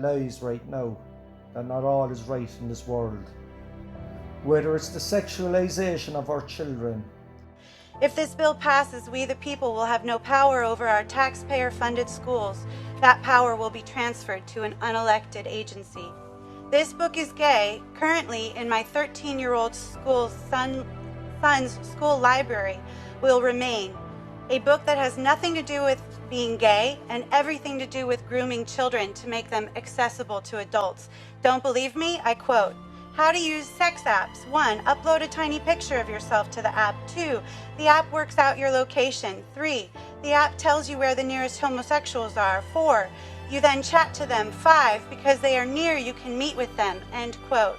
lies right now, that not all is right in this world. Whether it's the sexualisation of our children. If this bill passes, we the people will have no power over our taxpayer-funded schools. That power will be transferred to an unelected agency. This book is gay, currently in my 13-year-old son's school library, will remain. A book that has nothing to do with being gay and everything to do with grooming children to make them accessible to adults. Don't believe me? I quote, how to use sex apps. 1. Upload a tiny picture of yourself to the app. 2. The app works out your location. 3. The app tells you where the nearest homosexuals are. 4. You then chat to them. 5. Because they are near, you can meet with them. End quote.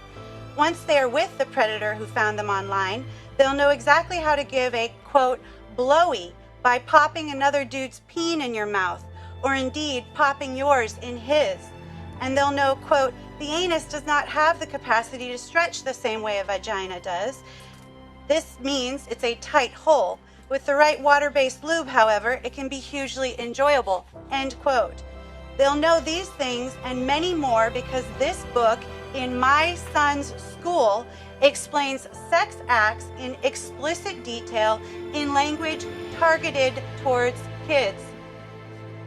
Once they are with the predator who found them online, they'll know exactly how to give a, quote, blowy by popping another dude's peen in your mouth, or indeed popping yours in his. And they'll know, quote, the anus does not have the capacity to stretch the same way a vagina does. This means it's a tight hole. With the right water-based lube, however, it can be hugely enjoyable, end quote. They'll know these things and many more because this book, in my son's school, explains sex acts in explicit detail in language targeted towards kids.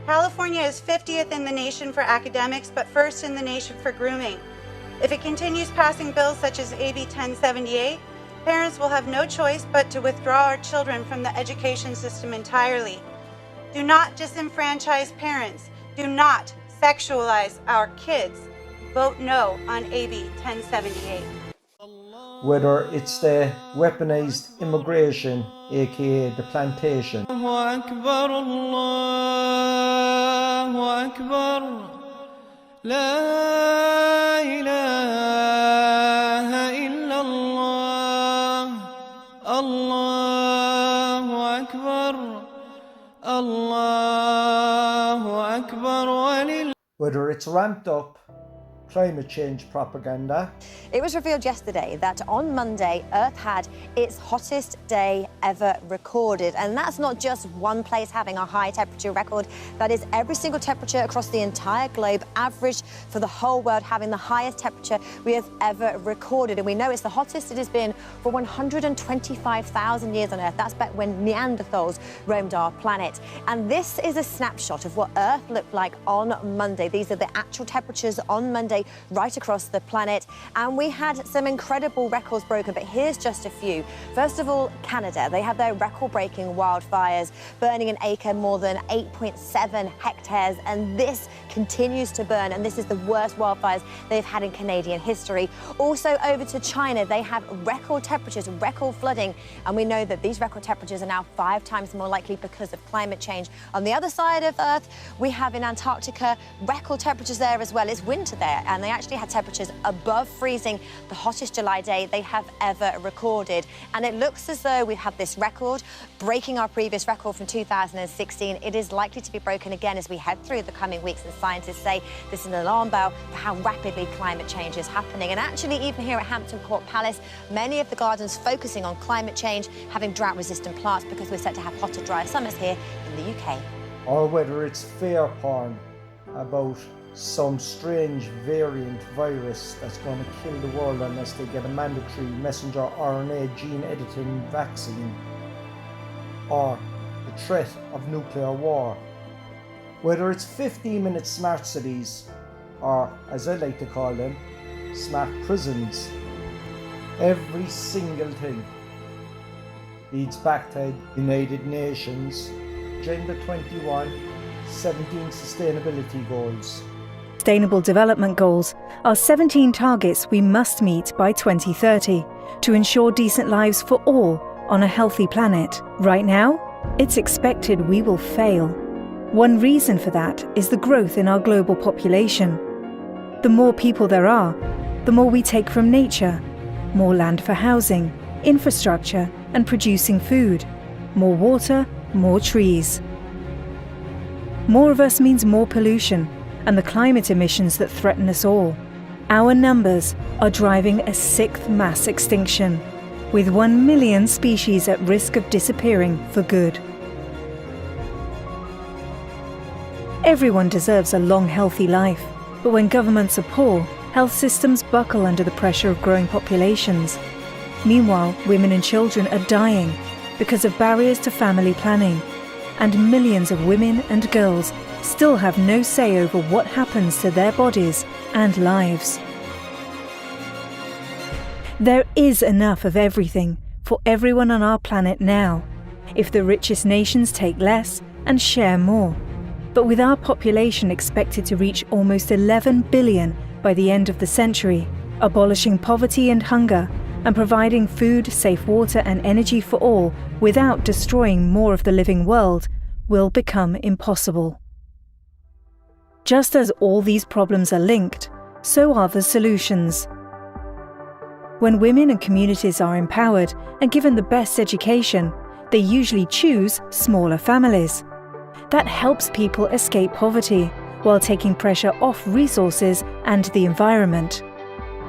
California is 50th in the nation for academics, but first in the nation for grooming. If it continues passing bills such as AB 1078, parents will have no choice but to withdraw our children from the education system entirely. Do not disenfranchise parents. Do not sexualize our kids. Vote no on AB 1078. Whether it's the weaponized immigration, aka the plantation. Allahu Akbar, Allahu Akbar, La ilaha illallah, Allahu Akbar, Allahu Akbar, walil. Whether it's ramped up climate change propaganda. It was revealed yesterday that on Monday, Earth had its hottest day ever recorded. And that's not just one place having a high temperature record. That is every single temperature across the entire globe, averaged for the whole world, having the highest temperature we have ever recorded. And we know it's the hottest it has been for 125,000 years on Earth. That's back when Neanderthals roamed our planet. And this is a snapshot of what Earth looked like on Monday. These are the actual temperatures on Monday right across the planet, and we had some incredible records broken, but here's just a few. First of all, Canada. They had their record-breaking wildfires, burning an acre more than 8.7 hectares, and this continues to burn, and this is the worst wildfires they've had in Canadian history. Also over to China, they have record temperatures, record flooding, and we know that these record temperatures are now 5 times more likely because of climate change. On the other side of Earth, we have in Antarctica record temperatures there as well. It's winter there, and they actually had temperatures above freezing, the hottest July day they have ever recorded. And it looks as though we've had this record breaking our previous record from 2016. It is likely to be broken again as we head through the coming weeks, and scientists say this is an alarm bell for how rapidly climate change is happening. And actually, even here at Hampton Court Palace, many of the gardens focusing on climate change, having drought-resistant plants, because we're set to have hotter, drier summers here in the UK. Or whether it's fear porn about some strange variant virus that's going to kill the world unless they get a mandatory messenger RNA gene editing vaccine, or the threat of nuclear war. Whether it's 15-minute smart cities, or as I like to call them, smart prisons, every single thing leads back to United Nations Agenda21 17 sustainability goals. Sustainable Development Goals are 17 targets we must meet by 2030 to ensure decent lives for all on a healthy planet. Right now, it's expected we will fail. One reason for that is the growth in our global population. The more people there are, the more we take from nature, more land for housing, infrastructure, and producing food, more water, more trees. More of us means more pollution and the climate emissions that threaten us all. Our numbers are driving a 6th mass extinction, with 1 million species at risk of disappearing for good. Everyone deserves a long, healthy life, But when governments are poor, health systems buckle under the pressure of growing populations. Meanwhile, women and children are dying because of barriers to family planning, and millions of women and girls still have no say over what happens to their bodies and lives. There is enough of everything for everyone on our planet now, if the richest nations take less and share more. But with our population expected to reach almost 11 billion by the end of the century, abolishing poverty and hunger and providing food, safe water and energy for all without destroying more of the living world will become impossible. Just as all these problems are linked, so are the solutions. When women and communities are empowered and given the best education, they usually choose smaller families. That helps people escape poverty while taking pressure off resources and the environment.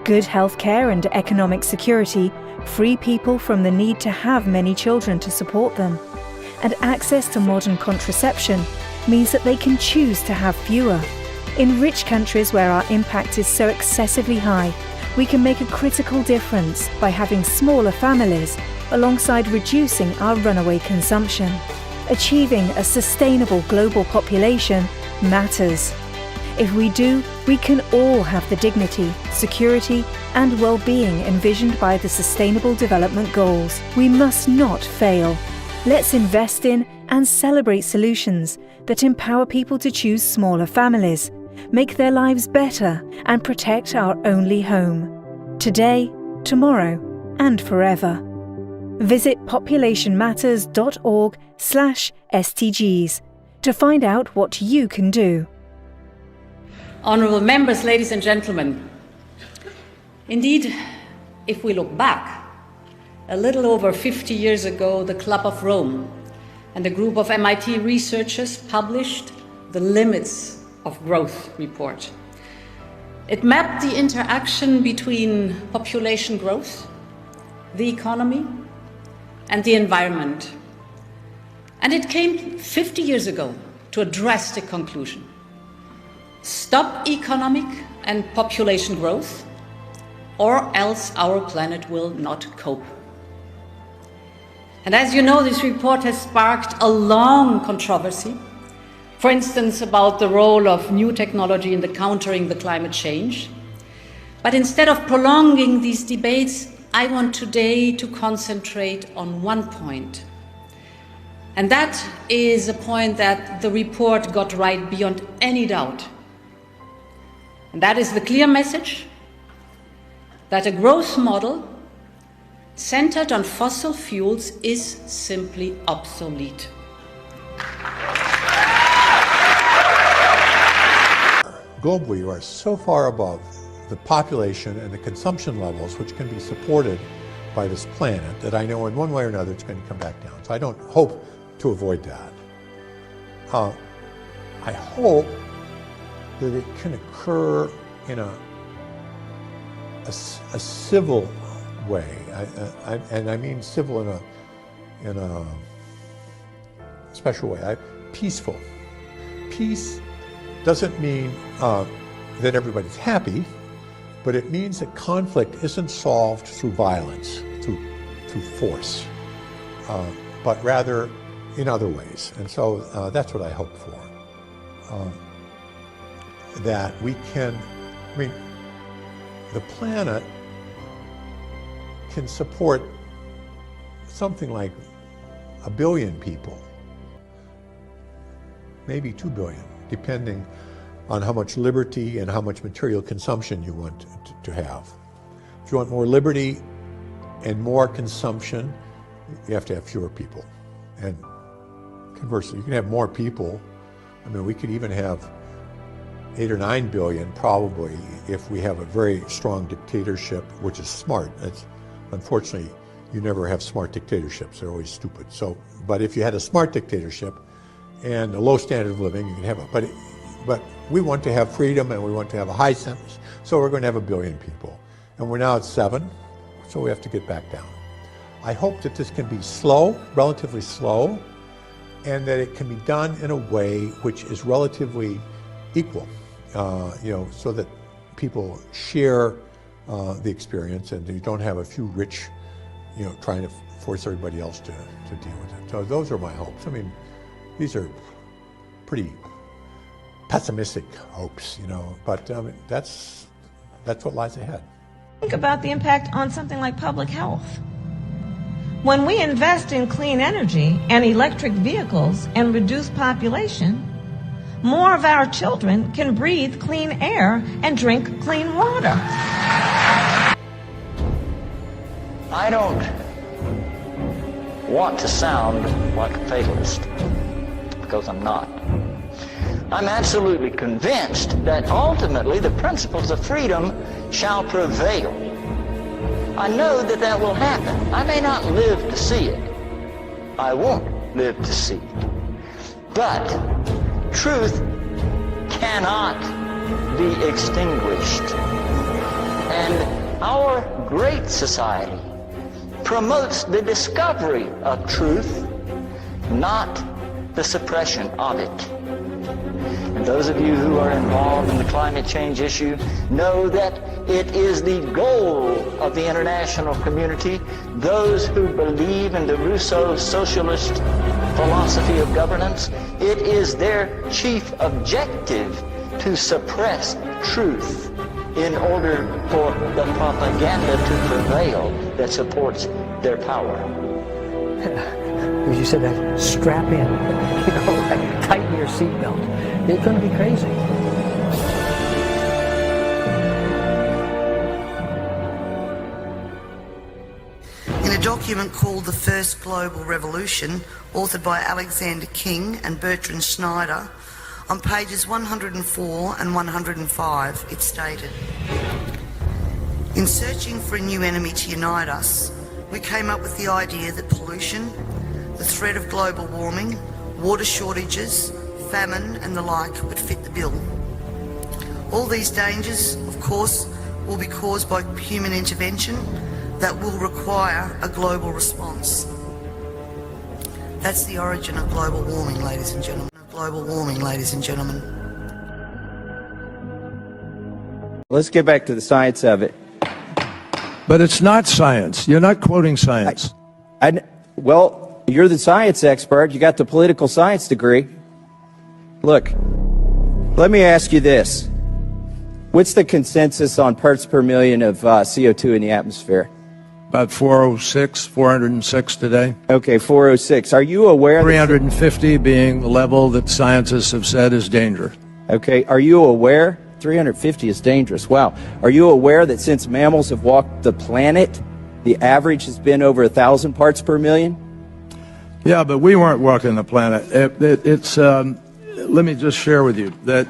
Good healthcare and economic security free people from the need to have many children to support them. And access to modern contraception means that they can choose to have fewer. In rich countries where our impact is so excessively high, we can make a critical difference by having smaller families alongside reducing our runaway consumption. Achieving a sustainable global population matters. If we do, we can all have the dignity, security, and well-being envisioned by the Sustainable Development Goals. We must not fail. Let's invest in and celebrate solutions that empower people to choose smaller families, make their lives better, and protect our only home. Today, tomorrow, and forever. Visit populationmatters.org/SDGs to find out what you can do. Honourable members, ladies and gentlemen, indeed, if we look back, a little over 50 years ago, the Club of Rome and a group of MIT researchers published the Limits of Growth report. It mapped the interaction between population growth, the economy, and the environment. And it came 50 years ago to a drastic conclusion. Stop economic and population growth, or else our planet will not cope. And as you know, this report has sparked a long controversy, for instance, about the role of new technology in the countering the climate change. But instead of prolonging these debates, I want today to concentrate on one point. And that is a point that the report got right beyond any doubt. And that is the clear message that a growth model centered on fossil fuels is simply obsolete. Globally, we are so far above the population and the consumption levels which can be supported by this planet that I know in one way or another it's going to come back down. So I don't hope to avoid that. I hope that it can occur in a civil way, and I mean civil in a special way, peaceful. Peace doesn't mean that everybody's happy, but it means that conflict isn't solved through violence, through force, but rather in other ways. And so that's what I hope for. That we can, I mean, the planet can support something like 1 billion people, maybe 2 billion, depending on how much liberty and how much material consumption you want to have. If you want more liberty and more consumption, you have to have fewer people. And conversely, you can have more people. I mean, we could even have 8 or 9 billion probably if we have a very strong dictatorship, which is smart. Unfortunately, you never have smart dictatorships. They're always stupid. So, but if you had a smart dictatorship and a low standard of living, you can have it. But we want to have freedom and we want to have a high sentence. So we're going to have 1 billion people. And we're now at 7, so we have to get back down. I hope that this can be slow, relatively slow, and that it can be done in a way which is relatively equal. so that people share the experience, and you don't have a few rich, trying to force everybody else to deal with it. So those are my hopes. I mean, these are pretty pessimistic hopes, but that's what lies ahead. Think about the impact on something like public health. When we invest in clean energy and electric vehicles and reduce population, more of our children can breathe clean air and drink clean water. I don't want to sound like a fatalist, because I'm not. I'm absolutely convinced that ultimately the principles of freedom shall prevail. I know that that will happen. I may not live to see it. I won't live to see it. But truth cannot be extinguished. And our great society promotes the discovery of truth, not the suppression of it. And those of you who are involved in the climate change issue know that it is the goal of the international community, those who believe in the Rousseau socialist philosophy of governance. It is their chief objective to suppress truth in order for the propaganda to prevail that supports their power. As you said, that strap in, tighten your seatbelt. It's going to be crazy. In a document called The First Global Revolution, authored by Alexander King and Bertrand Schneider, on pages 104 and 105, it stated, "In searching for a new enemy to unite us, we came up with the idea that pollution, the threat of global warming, water shortages, famine and the like would fit the bill. All these dangers, of course, will be caused by human intervention that will require a global response." That's the origin of global warming, ladies and gentlemen. Global warming, ladies and gentlemen. Let's get back to the science of it. But it's not science. You're not quoting science. Well, you're the science expert. You got the political science degree. Look, let me ask you this. What's the consensus on parts per million of CO2 in the atmosphere? About 406 today. Okay, 406. Are you aware 350 being the level that scientists have said is dangerous. Okay, are you aware? 350 is dangerous. Wow. Are you aware that since mammals have walked the planet, the average has been over 1,000 parts per million? Yeah, but we weren't walking the planet. Let me just share with you that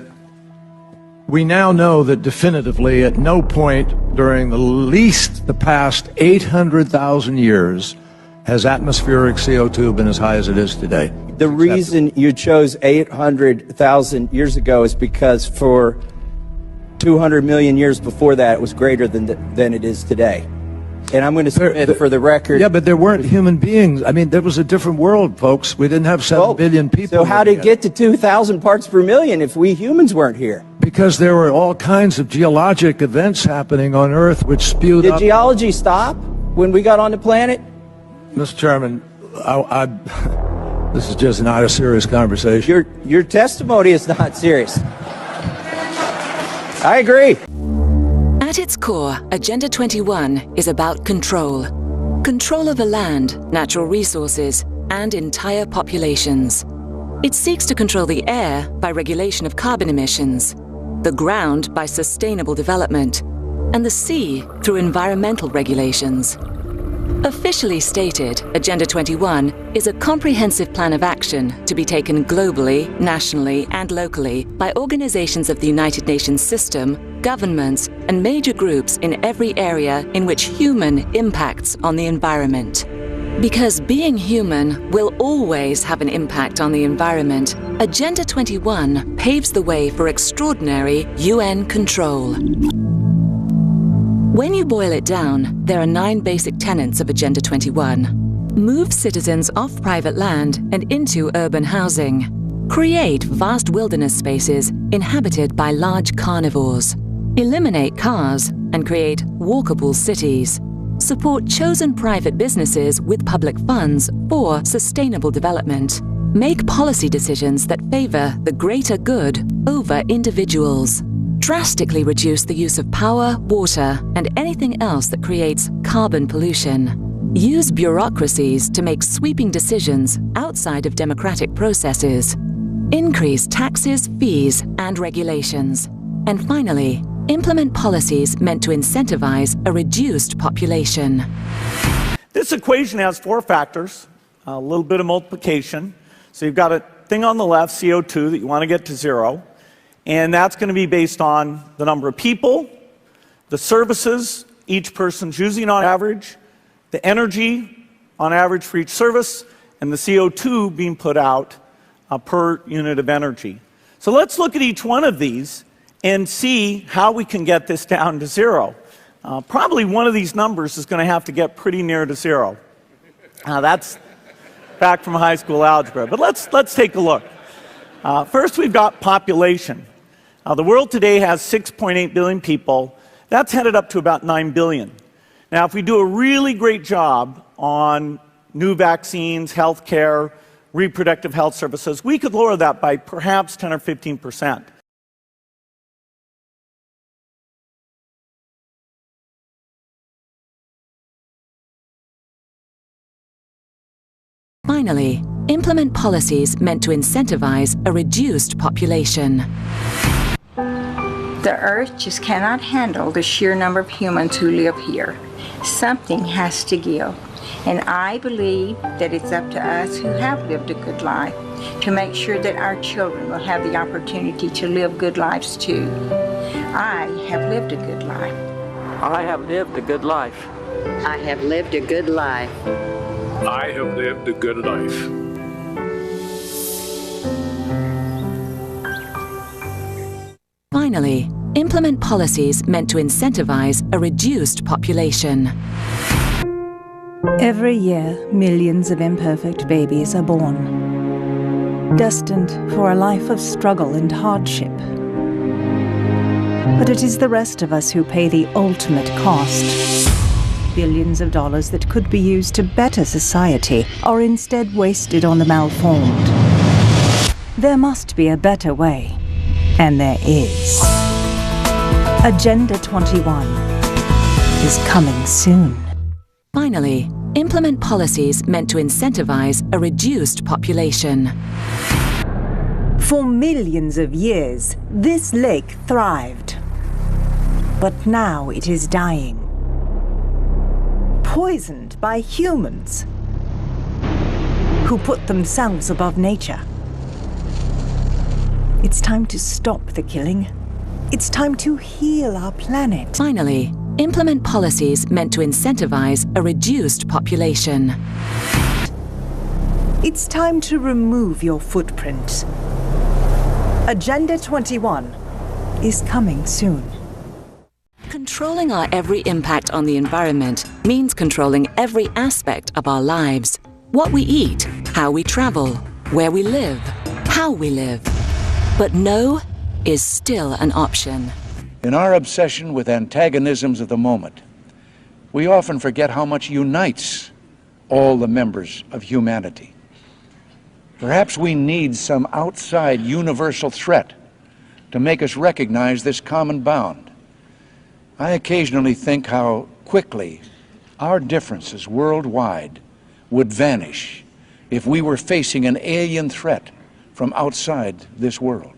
we now know that definitively at no point during the past 800,000 years has atmospheric CO2 been as high as it is today. The reason you chose 800,000 years ago is because for 200 million years before that it was greater than it is today. And I'm going to submit for the record. Yeah, but there weren't human beings. I mean, there was a different world, folks. We didn't have 7 billion people. So how did it get to 2,000 parts per million if we humans weren't here? Because there were all kinds of geologic events happening on Earth which spewed up. Did geology stop when we got on the planet? Mr. Chairman, this is just not a serious conversation. Your testimony is not serious. I agree. At its core, Agenda 21 is about control. Control over land, natural resources, and entire populations. It seeks to control the air by regulation of carbon emissions, the ground by sustainable development, and the sea through environmental regulations. Officially stated, Agenda 21 is a comprehensive plan of action to be taken globally, nationally, and locally by organizations of the United Nations system, governments, and major groups in every area in which human impacts on the environment. Because being human will always have an impact on the environment, Agenda 21 paves the way for extraordinary UN control. When you boil it down, there are 9 basic tenets of Agenda 21. Move citizens off private land and into urban housing. Create vast wilderness spaces inhabited by large carnivores. Eliminate cars and create walkable cities. Support chosen private businesses with public funds for sustainable development. Make policy decisions that favor the greater good over individuals. Drastically reduce the use of power, water, and anything else that creates carbon pollution. Use bureaucracies to make sweeping decisions outside of democratic processes. Increase taxes, fees, and regulations. And finally, implement policies meant to incentivize a reduced population. This equation has 4 factors, a little bit of multiplication. So you've got a thing on the left, CO2, that you want to get to 0. And that's going to be based on the number of people, the services each person's using on average, the energy on average for each service, and the CO2 being put out per unit of energy. So let's look at each one of these and see how we can get this down to 0. Probably one of these numbers is going to have to get pretty near to 0. That's back from high school algebra, but let's take a look. First, we've got population. The world today has 6.8 billion people. That's headed up to about 9 billion. Now, if we do a really great job on new vaccines, healthcare, reproductive health services, we could lower that by perhaps 10 or 15%. Finally, implement policies meant to incentivize a reduced population. The Earth just cannot handle the sheer number of humans who live here. Something has to give. And I believe that it's up to us who have lived a good life to make sure that our children will have the opportunity to live good lives too. I have lived a good life. I have lived a good life. I have lived a good life. I have lived a good life. Finally, implement policies meant to incentivize a reduced population. Every year, millions of imperfect babies are born, destined for a life of struggle and hardship. But it is the rest of us who pay the ultimate cost. Billions of dollars that could be used to better society are instead wasted on the malformed. There must be a better way, and there is. Agenda 21 is coming soon. Finally, implement policies meant to incentivize a reduced population. For millions of years, this lake thrived. But now it is dying. Poisoned by humans who put themselves above nature. It's time to stop the killing. It's time to heal our planet. Finally, implement policies meant to incentivize a reduced population. It's time to remove your footprint. Agenda 21 is coming soon. Controlling our every impact on the environment means controlling every aspect of our lives. What we eat, how we travel, where we live, how we live. But no is still an option. In our obsession with antagonisms of the moment, we often forget how much unites all the members of humanity. Perhaps we need some outside universal threat to make us recognize this common bound. I occasionally think how quickly our differences worldwide would vanish if we were facing an alien threat from outside this world.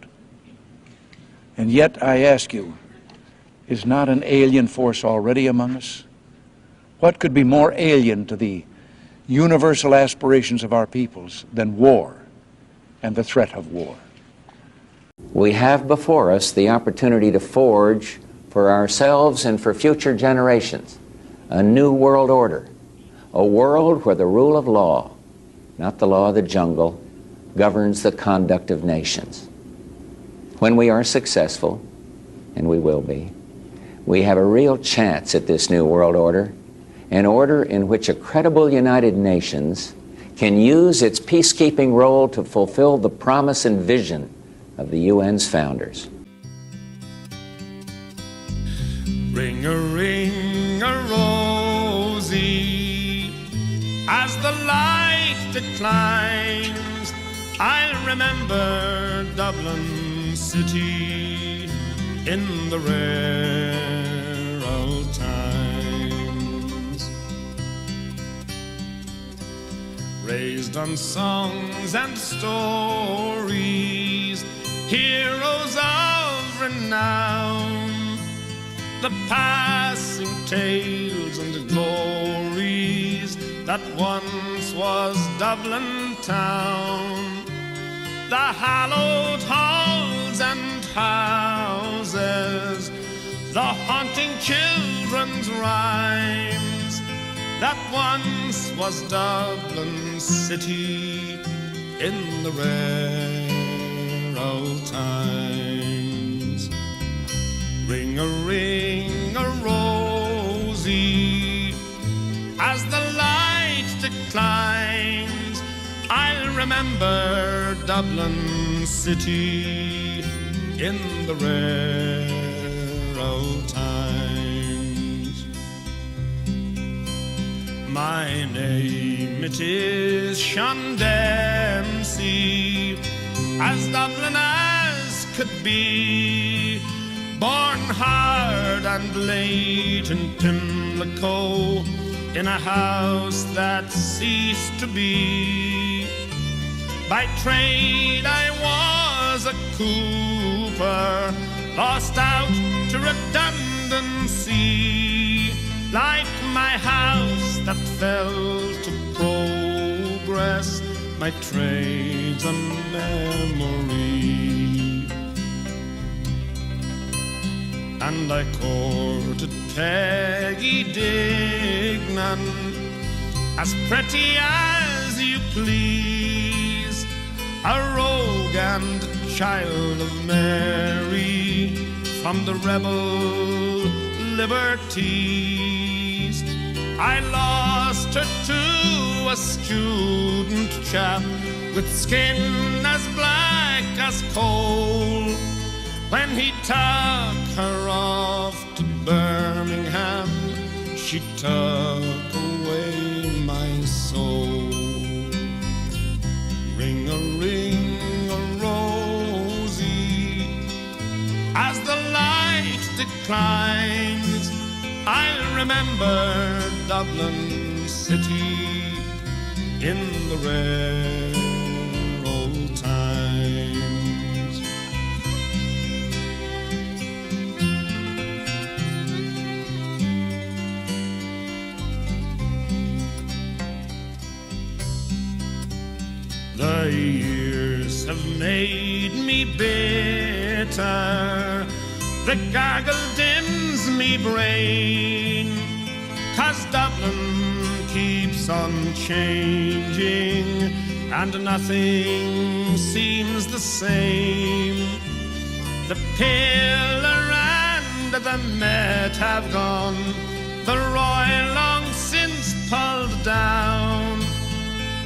And yet, I ask you, is not an alien force already among us? What could be more alien to the universal aspirations of our peoples than war and the threat of war? We have before us the opportunity to forge for ourselves and for future generations a new world order, a world where the rule of law, not the law of the jungle, governs the conduct of nations. When we are successful, and we will be, we have a real chance at this new world order, an order in which a credible United Nations can use its peacekeeping role to fulfill the promise and vision of the UN's founders. Ring a rosy, as the light declines, I'll remember Dublin city in the rare old times. Raised on songs and stories, heroes of renown, the passing tales and glories that once was Dublin town, the hallowed halls and houses, the haunting children's rhymes that once was Dublin city in the rare old times. Ring a rosy, as the light declines, I'll remember Dublin city in the rare old times. My name it is Sean Dempsey, as Dublin as could be, born hard and late in Pimlico, in a house that ceased to be. By trade I was a cooper, lost out to redundancy, like my house that fell to progress, my trade's a memory. And I courted Peggy Dignan, as pretty as you please, a rogue and child of Mary, from the rebel liberties. I lost her to a student chap with skin as black as coal, when he took her off to Birmingham, she took away my soul. Ring a rosy, as the light declines, I'll remember Dublin city in the rare old times. The years have made me bitter, the gargle dims me brain, 'cause Dublin keeps on changing and nothing seems the same. The pillar and the Met have gone, the Royal long since pulled down,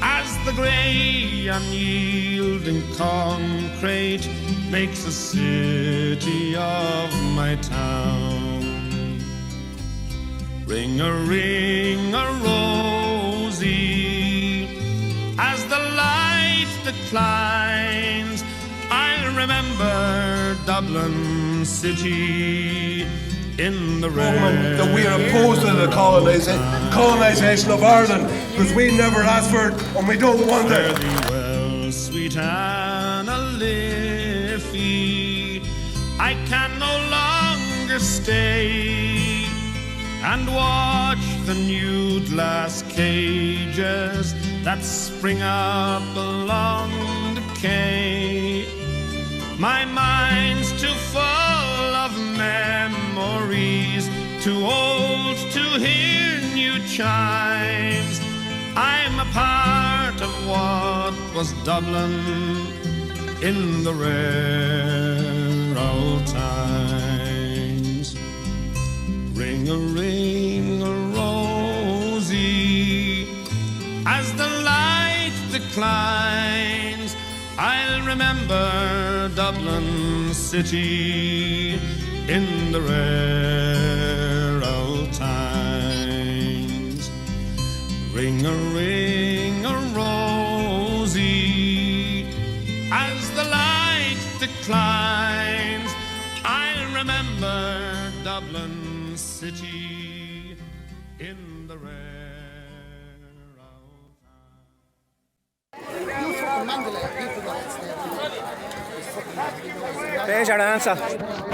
as the grey unyielding concrete makes a city of my town. Ring a rosy, as the light declines, I'll remember Dublin city in the moment that we are opposed to the colonisation of Ireland, because we never asked for it and we don't want it. Well, sweet Anna Liffey, I can no longer stay and watch the new glass cages that spring up along the quay. My mind's too full of memories, too old to hear new chimes. I'm a part of what was Dublin in the rare old times. Ring a rosy, as the light declines, I'll remember Dublin city in the rare old times. Ring a rosy as the light declines. I'll remember Dublin city in the rare old times. There's our answer.